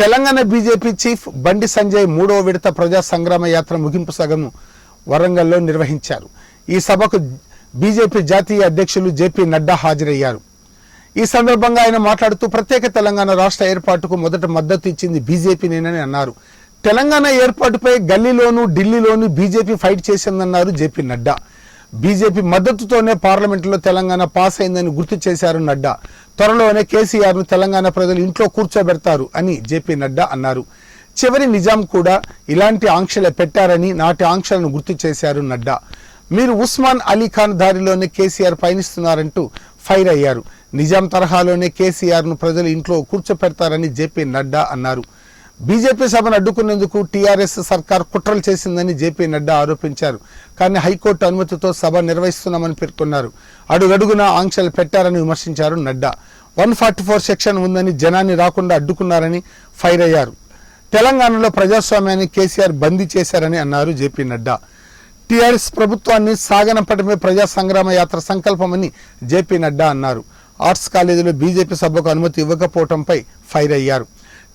Telangana BJP chief Bandi Sanjay మూడవ విడత ప్రజా సంగ్రామ యాత్ర ముగింపు సభను వరంగల్లో నిర్వహించారు. ఈ సభకు బీజేపీ జాతీయ అధ్యక్షులు జేపీ నడ్డా హాజరయ్యారు. ఈ సందర్భంగా ఆయన మాట్లాడుతూ ప్రత్యేక తెలంగాణ రాష్ట్ర ఏర్పాటుకు మొదట మద్దతు ఇచ్చింది బీజేపీనేనని అన్నారు. తెలంగాణ ఏర్పాటుపై గల్లీలోనూ ఢిల్లీలోనూ బీజేపీ ఫైట్ చేసిందన్నారు జేపీ నడ్డా. బీజేపీ మద్దతుతోనే పార్లమెంటులో తెలంగాణ పాస్ అయిందని గుర్తు చేశారు నడ్డా. త్వరలోనే కేసీఆర్ ను తెలంగాణ ప్రజలు ఇంట్లో కూర్చోబెడతారు అని జేపీ నడ్డా అన్నారు. చివరి నిజాం కూడా ఇలాంటి ఆంక్షలే పెట్టారని నాటి ఆంక్షలను గుర్తు చేశారు నడ్డా. మీరు ఉస్మాన్ అలీ ఖాన్ దారిలోనే కేసీఆర్ పయనిస్తున్నారంటూ ఫైర్ అయ్యారు. నిజాం తరహాలోనే కేసీఆర్ ను ప్రజలు ఇంట్లో కూర్చోపెడతారని జేపీ నడ్డా అన్నారు. బీజేపీ సభను అడ్డుకునేందుకు టీఆర్ఎస్ సర్కార్ కుట్రలు చేసిందని జేపీ నడ్డా ఆరోపించారు. కానీ హైకోర్టు అనుమతితో సభ నిర్వహిస్తున్నామని పేర్కొన్నారు. అడుగడుగునా ఆంక్షలు పెట్టారని విమర్శించారు నడ్డా. 144 సెక్షన్ ఉందని జనాన్ని రాకుండా అడ్డుకున్నారని ఫైర్ అయ్యారు. తెలంగాణలో ప్రజాస్వామ్యాన్ని కేసీఆర్ బందీ చేశారని అన్నారు జేపీ నడ్డా. టీఆర్ఎస్ ప్రభుత్వాన్ని సాగనంపడమే ప్రజా సంగ్రామ యాత్ర సంకల్పమని జేపీ నడ్డా అన్నారు. ఆర్ట్స్ కాలేజీలో బీజేపీ సభకు అనుమతి ఇవ్వకపోవడంపై ఫైర్ అయ్యారు.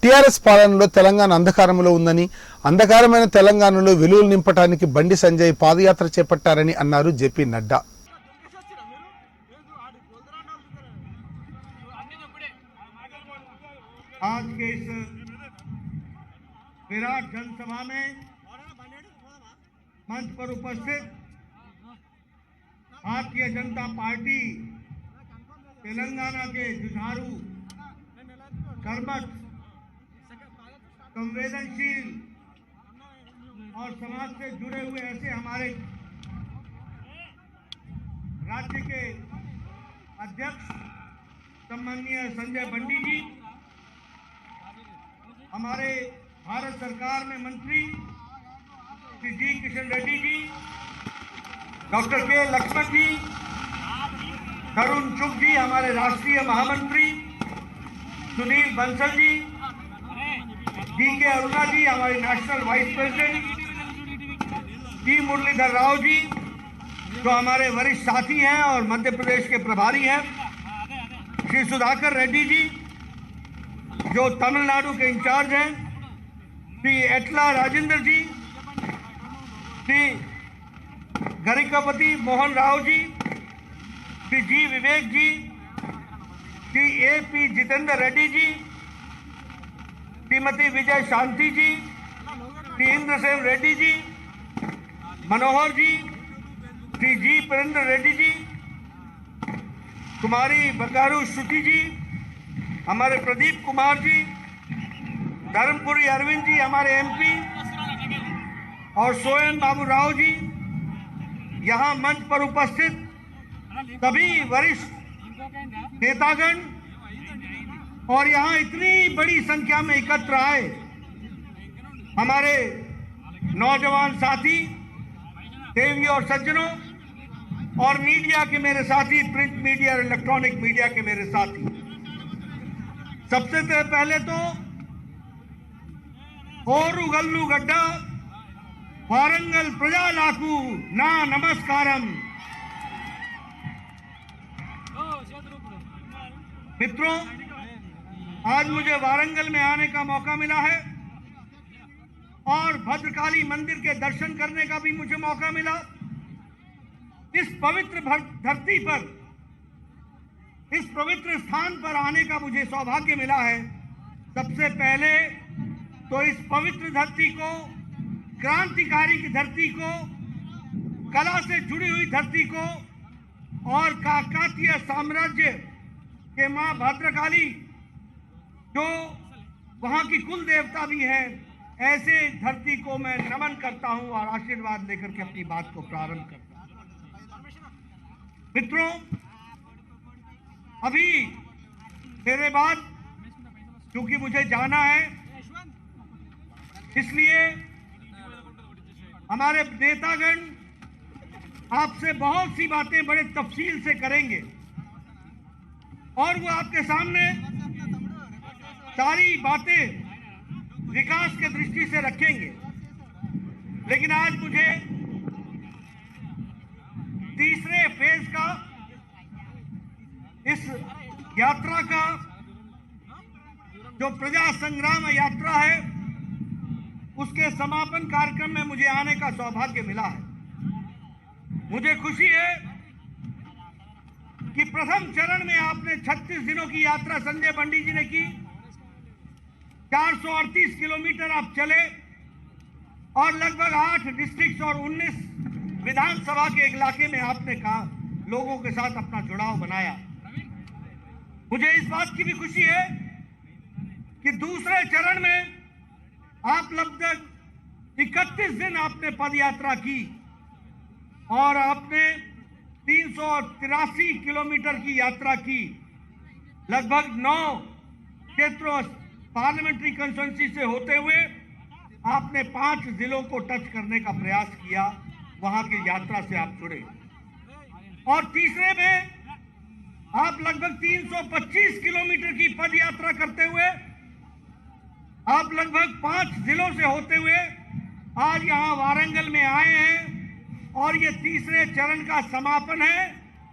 టీఆర్ఎస్ పాలనలో తెలంగాణ అంధకారంలో ఉందని, అంధకారమైన తెలంగాణలో వెలుగులు నింపడానికి బండి సంజయ్ పాదయాత్ర చేపట్టారని అన్నారు జేపీ నడ్డా. आज के इस विराट जनसभा में मंच पर उपस्थित भारतीय जनता पार्टी तेलंगाना के जुझारू, कर्मठ, संवेदनशील और समाज से जुड़े हुए ऐसे हमारे राज्य के अध्यक्ष सम्माननीय संजय बंडी जी, हमारे भारत सरकार में मंत्री श्री जी किशन रेड्डी जी, डॉक्टर के लक्ष्मण जी, तरुण चुग जी, हमारे राष्ट्रीय महामंत्री सुनील बंसल जी, डी के अरुणा जी, हमारे national vice president T Muralidhar Rao ji, जो हमारे वरिष्ठ साथी हैं और मध्य प्रदेश के प्रभारी हैं, श्री सुधाकर रेड्डी जी, जो तमिलनाडु के इंचार्ज हैं, श्री एटला राजेंद्र जी, श्री गरिकापति मोहन राव जी, श्री जी विवेक जी, श्री ए.पी. जितेंद्र रेड्डी जी, श्रीमती विजय शांति जी, श्री इंद्रसेन रेड्डी जी, मनोहर जी, श्री जी प्रेंद्र रेड्डी जी, कुमारी बंगारू श्रुति जी, हमारे प्रदीप कुमार जी, धर्मपुरी अरविंद जी, हमारे एमपी, और सोयन बाबू राव जी, यहाँ मंच पर उपस्थित सभी वरिष्ठ नेतागण और यहाँ इतनी बड़ी संख्या में एकत्र आए हमारे नौजवान साथी, देवी और सज्जनों, और मीडिया के मेरे साथी, प्रिंट मीडिया और इलेक्ट्रॉनिक मीडिया के मेरे साथी, सबसे पहले तो ओरुगल्लू गड्डा वारंगल प्रजालाकू ना नमस्कारम। मित्रों, आज मुझे वारंगल में आने का मौका मिला है और भद्रकाली मंदिर के दर्शन करने का भी मुझे मौका मिला। इस पवित्र धरती पर, इस पवित्र स्थान पर आने का मुझे सौभाग्य मिला है। सबसे पहले तो इस पवित्र धरती को, क्रांतिकारी की धरती को, कला से जुड़ी हुई धरती को और काकतीय साम्राज्य के मां भद्रकाली, जो वहां की कुल देवता भी है, ऐसे धरती को मैं नमन करता हूं और आशीर्वाद लेकर के अपनी बात को प्रारंभ करता हूं। मित्रों, अभी मेरे बाद क्योंकि मुझे जाना है, इसलिए हमारे नेतागण आपसे बहुत सी बातें बड़े तफसील से करेंगे और वो आपके सामने सारी बातें विकास के दृष्टि से रखेंगे। लेकिन आज मुझे तीसरे फेज का, इस यात्रा का जो प्रजा संग्राम यात्रा है उसके समापन कार्यक्रम में मुझे आने का सौभाग्य मिला है। मुझे खुशी है कि प्रथम चरण में आपने 36 दिनों की यात्रा संजय बंडी जी ने की। 438 किलोमीटर आप चले और लगभग 8 डिस्ट्रिक्ट और 19 विधानसभा के इलाके में आपने कहा लोगों के साथ अपना जुड़ाव बनाया। मुझे इस बात की भी खुशी है कि दूसरे चरण में आप लगभग 31 दिन आपने पद यात्रा की और आपने 383 किलोमीटर की यात्रा की। लगभग 9 क्षेत्रों पार्लियामेंट्री कंस्टिट्यूंसी से होते हुए आपने 5 जिलों को टच करने का प्रयास किया। वहां की यात्रा से आप जुड़े और तीसरे में आप लगभग 325 किलोमीटर की पद यात्रा करते हुए आप लगभग 5 जिलों से होते हुए आज यहां वारंगल में आए हैं और ये तीसरे चरण का समापन है।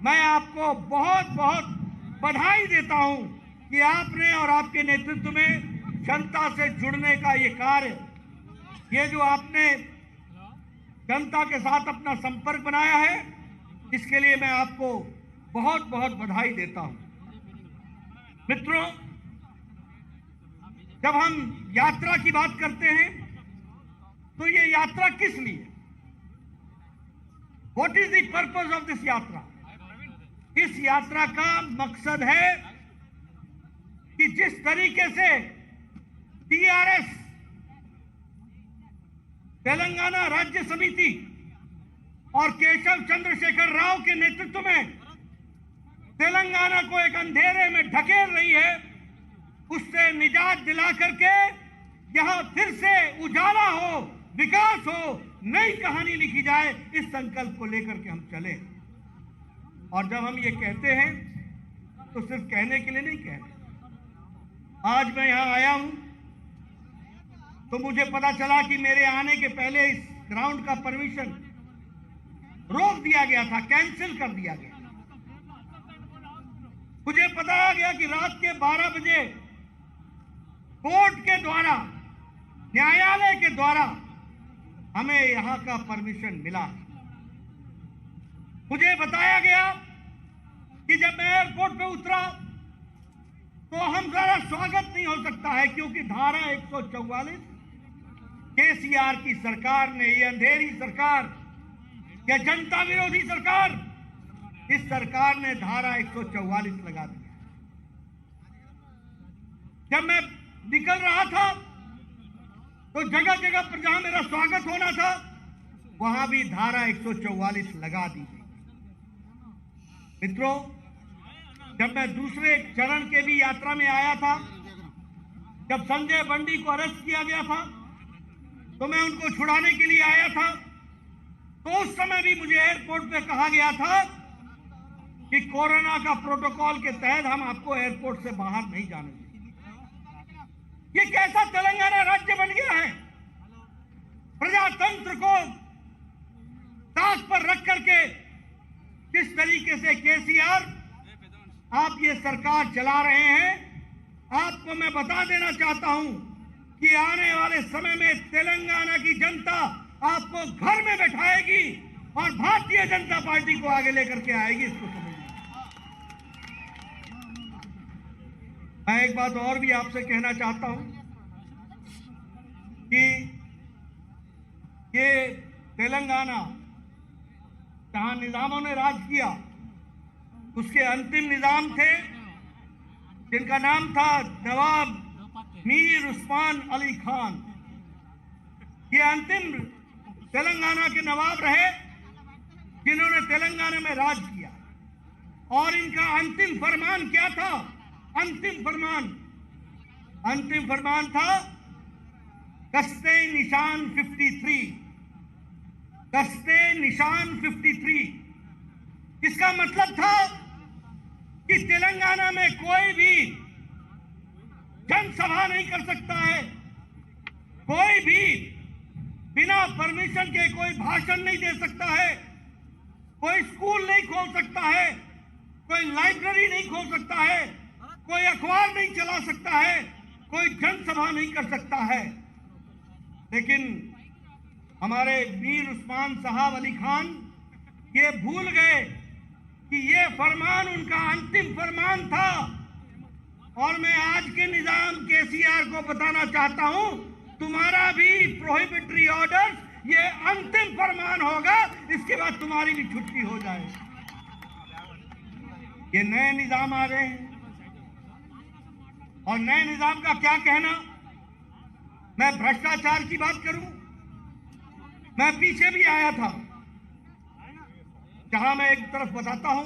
मैं आपको बहुत बहुत बधाई देता हूं कि आपने और आपके नेतृत्व में जनता से जुड़ने का ये कार्य, ये जो आपने जनता के साथ अपना संपर्क बनाया है, इसके लिए मैं आपको बहुत बहुत बधाई देता हूं। मित्रों, जब हम यात्रा की बात करते हैं तो ये यात्रा किस लिए, what is the purpose of this यात्रा? इस यात्रा का मकसद है कि जिस तरीके से टीआरएस तेलंगाना राज्य समिति और केशव चंद्रशेखर राव के नेतृत्व में तेलंगाना को एक अंधेरे में ढकेल रही है, उससे निजात दिला करके यहां फिर से उजाला हो, विकास हो, नई कहानी लिखी जाए, इस संकल्प को लेकर के हम चले। और जब हम ये कहते हैं तो सिर्फ कहने के लिए नहीं कहते। आज मैं यहां आया हूं तो मुझे पता चला कि मेरे आने के पहले इस ग्राउंड का परमिशन रोक दिया गया था, कैंसिल कर दिया गया। मुझे बताया गया कि रात के 12 बजे कोर्ट के द्वारा, न्यायालय के द्वारा हमें यहां का परमिशन मिला। मुझे बताया गया कि जब मैं एयरपोर्ट पे उतरा तो हम जरा स्वागत नहीं हो सकता है, क्योंकि धारा 144 केसीआर की सरकार ने, ये अंधेरी सरकार, या जनता विरोधी सरकार, इस सरकार ने धारा 144 लगा दिया। जब मैं निकल रहा था तो जगह जगह पर जहां मेरा स्वागत होना था वहां भी धारा 144 लगा दी गई। मित्रों, जब मैं दूसरे चरण के भी यात्रा में आया था, जब संजय बंडी को अरेस्ट किया गया था तो मैं उनको छुड़ाने के लिए आया था, तो उस समय भी मुझे एयरपोर्ट पे कहा गया था कि कोरोना का प्रोटोकॉल के तहत हम आपको एयरपोर्ट से बाहर नहीं जाने देंगे। ये कैसा तेलंगाना राज्य बन गया है? प्रजातंत्र को ताक पर रख करके किस तरीके से केसीआर आप ये सरकार चला रहे हैं। आपको मैं बता देना चाहता हूं कि आने वाले समय में तेलंगाना की जनता आपको घर में बैठाएगी और भारतीय जनता पार्टी को आगे लेकर के आएगी, इसको समझिए। मैं एक बात और भी आपसे कहना चाहता हूं कि ये तेलंगाना जहां निजामों ने राज किया, उसके अंतिम निजाम थे जिनका नाम था नवाब मीर उस्मान अली खान। ये अंतिम तेलंगाना के नवाब रहे जिन्होंने तेलंगाना में राज किया। और इनका अंतिम फरमान क्या था? अंतिम फरमान था कस्ते निशान 53। कस्ते निशान 53। इसका मतलब था कि तेलंगाना में कोई भी जनसभा नहीं कर सकता है, कोई भी बिना परमिशन के कोई भाषण नहीं दे सकता है, कोई स्कूल नहीं खोल सकता है, कोई लाइब्रेरी नहीं खोल सकता है, कोई अखबार नहीं चला सकता है, कोई जनसभा नहीं कर सकता है। लेकिन हमारे मीर उस्मान साहब अली खान ये भूल गए कि ये फरमान उनका अंतिम फरमान था। और मैं आज के निजाम केसीआर को बताना चाहता हूं, तुम्हारा भी प्रोहिबिटरी ऑर्डर ये अंतिम फरमान होगा, इसके बाद तुम्हारी भी छुट्टी हो जाए। ये नए निजाम आ गए हैं और नए निजाम का क्या कहना। मैं भ्रष्टाचार की बात करूं, मैं पीछे भी आया था, जहां मैं एक तरफ बताता हूं